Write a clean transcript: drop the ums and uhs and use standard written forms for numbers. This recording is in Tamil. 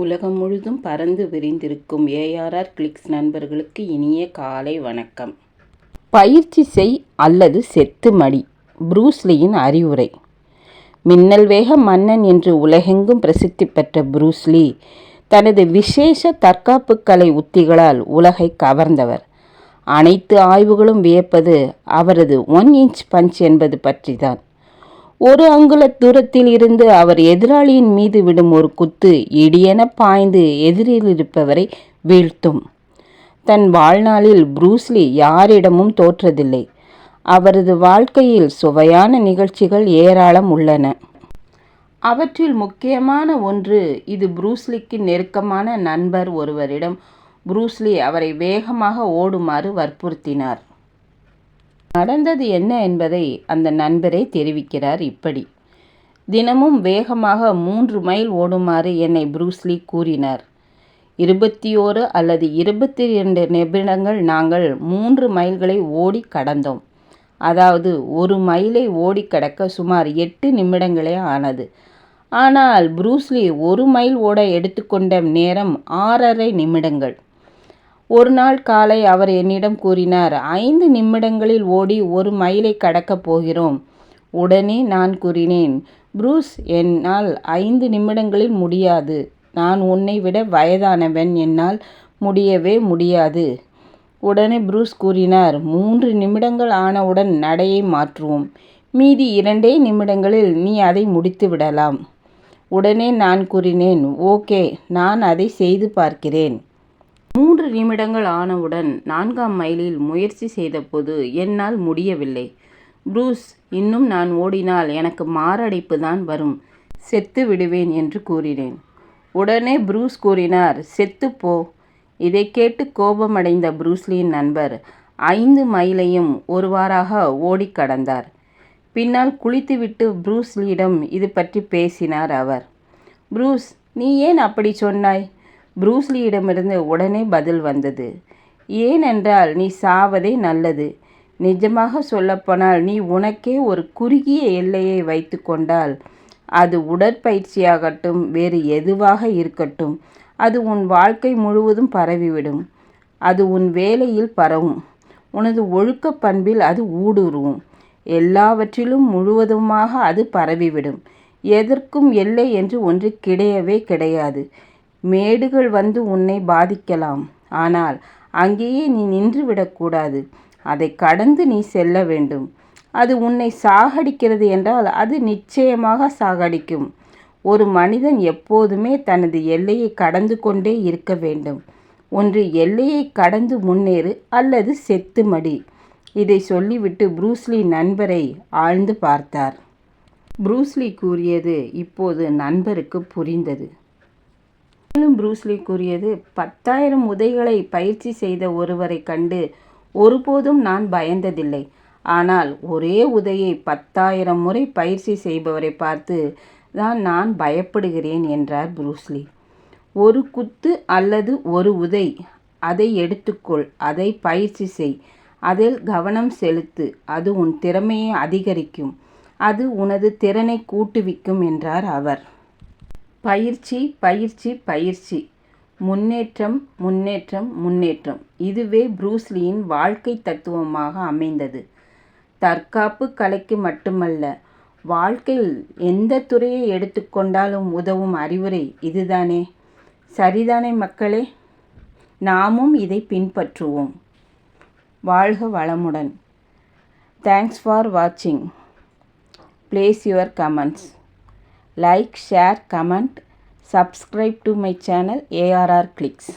உலகம் முழுதும் பறந்து விரிந்திருக்கும் ஏஆர்ஆர் கிளிக்ஸ் நண்பர்களுக்கு இனிய காலை வணக்கம். பயிற்சி செய் அல்லது செத்து மடி. புரூஸ்லியின் அறிவுரை. மின்னல் வேக மன்னன் என்று உலகெங்கும் பிரசித்தி பெற்ற புரூஸ்லி தனது விசேஷ தற்காப்பு கலை உத்திகளால் உலகை கவர்ந்தவர். அனைத்து ஆய்வுகளும் வியப்பது அவரது 1 இன்ச் பஞ்ச் என்பது பற்றிதான். ஒரு அங்குல தூரத்தில் இருந்து அவர் எதிராளியின் மீது விடும் ஒரு குத்து இடியென பாய்ந்து எதிரில் இருப்பவரை வீழ்த்தும். தன் வாழ்நாளில் புரூஸ்லி யாரிடமும் தோற்றதில்லை. அவரது வாழ்க்கையில் சுவையான நிகழ்ச்சிகள் ஏராளம் உள்ளன. அவற்றில் முக்கியமான ஒன்று, இது புரூஸ்லிக்கு நெருக்கமான நண்பர் ஒருவரிடம் புரூஸ்லி அவரை வேகமாக ஓடுமாறு வற்புறுத்தினார். நடந்தது என்ன என்பதை அந்த நண்பரே தெரிவிக்கிறார் இப்படி: தினமும் வேகமாக 3 மைல் ஓடுமாறு என்னை புரூஸ்லி கூறினார். 21 அல்லது 22 நிமிடங்கள் நாங்கள் 3 மைல்களை ஓடி கடந்தோம். அதாவது 1 மைலை ஓடி கடக்க சுமார் 8 நிமிடங்களே ஆனது. ஆனால் புரூஸ்லி 1 மைல் ஓட எடுத்துக்கொண்ட நேரம் 6.5 நிமிடங்கள். ஒரு நாள் காலை அவர் என்னிடம் கூறினார், 5 நிமிடங்களில் ஓடி 1 மைலை கடக்கப் போகிறோம். உடனே நான் கூறினேன், புரூஸ், என்னால் 5 நிமிடங்களில் முடியாது. நான் உன்னை விட வயதானவன், என்னால் முடியவே முடியாது. உடனே புரூஸ் கூறினார், 3 நிமிடங்கள் ஆனவுடன் நடையை மாற்றுவோம். மீதி 2 நிமிடங்களில் நீ அதை முடித்து விடலாம். உடனே நான் கூறினேன், ஓகே, நான் அதை செய்து பார்க்கிறேன். 3 நிமிடங்கள் ஆனவுடன் 4ஆம் மைலில் முயற்சி செய்தபோது என்னால் முடியவில்லை. புரூஸ், இன்னும் நான் ஓடினால் எனக்கு மாரடைப்பு தான் வரும், செத்து விடுவேன் என்று கூறினேன். உடனே புரூஸ் கூறினார், செத்துப்போ. இதை கேட்டு கோபமடைந்த புரூஸ்லியின் நண்பர் 5 மைலையும் ஒருவாறாக ஓடி கடந்தார். பின்னால் குளித்துவிட்டு புரூஸ்லியிடம் இது பற்றி பேசினார் அவர். புரூஸ், நீ ஏன் அப்படி சொன்னாய்? புரூஸ்லியிடமிருந்து உடனே பதில் வந்தது. ஏனென்றால் நீ சாவதே நல்லது. நிஜமாக சொல்லப்போனால் நீ உனக்கே ஒரு குறுகிய எல்லையை வைத்து கொண்டால், அது உடற்பயிற்சியாகட்டும் வேறு எதுவாக இருக்கட்டும், அது உன் வாழ்க்கை முழுவதும் பரவிவிடும். அது உன் வேலையில் பரவும். உனது ஒழுக்க பண்பில் அது ஊடுருவும். எல்லாவற்றிலும் முழுவதுமாக அது பரவிவிடும். எதற்கும் எல்லை என்று ஒன்று கிடையவே கிடையாது. மேடுகள் வந்து உன்னை பாதிக்கலாம், ஆனால் அங்கேயே நீ நின்று விடக்கூடாது. அதை கடந்து நீ செல்ல வேண்டும். அது உன்னை சாகடிக்கிறது என்றால் அது நிச்சயமாக சாகடிக்கும். ஒரு மனிதன் எப்போதுமே தனது எல்லையை கடந்து கொண்டே இருக்க வேண்டும். ஒன்று எல்லையை கடந்து முன்னேறு அல்லது செத்து மடி. இதை சொல்லிவிட்டு புரூஸ்லி நண்பரை ஆழ்ந்து பார்த்தார். புரூஸ்லி கூறியது இப்போது நண்பருக்கு புரிந்தது. மேலும் புரூஸ்லி கூறியது, 10,000 உதைகளை பயிற்சி செய்த ஒருவரை கண்டு ஒருபோதும் நான் பயந்ததில்லை. ஆனால் ஒரே உதையை 10,000 முறை பயிற்சி செய்பவரை பார்த்து தான் நான் பயப்படுகிறேன் என்றார் புரூஸ்லி. ஒரு குத்து அல்லது ஒரு உதை, அதை எடுத்துக்கொள், அதை பயிற்சி செய், அதில் கவனம் செலுத்து. அது உன் திறமையை அதிகரிக்கும். அது உனது திறனை கூட்டுவிக்கும் என்றார் அவர். பயிற்சி, பயிற்சி, பயிற்சி. முன்னேற்றம், முன்னேற்றம், முன்னேற்றம். இதுவே புரூஸ்லியின் வாழ்க்கை தத்துவமாக அமைந்தது. தற்காப்பு கலைக்கு மட்டுமல்ல, வாழ்க்கையில் எந்த துறையை எடுத்துக்கொண்டாலும் உதவும் அறிவுரை இதுதானே. சரிதானே மக்களே? நாமும் இதை பின்பற்றுவோம். வாழ்க வளமுடன். தேங்க்ஸ் ஃபார் வாட்சிங். Place your comments. Like, share, comment, subscribe to my channel ARR Clicks.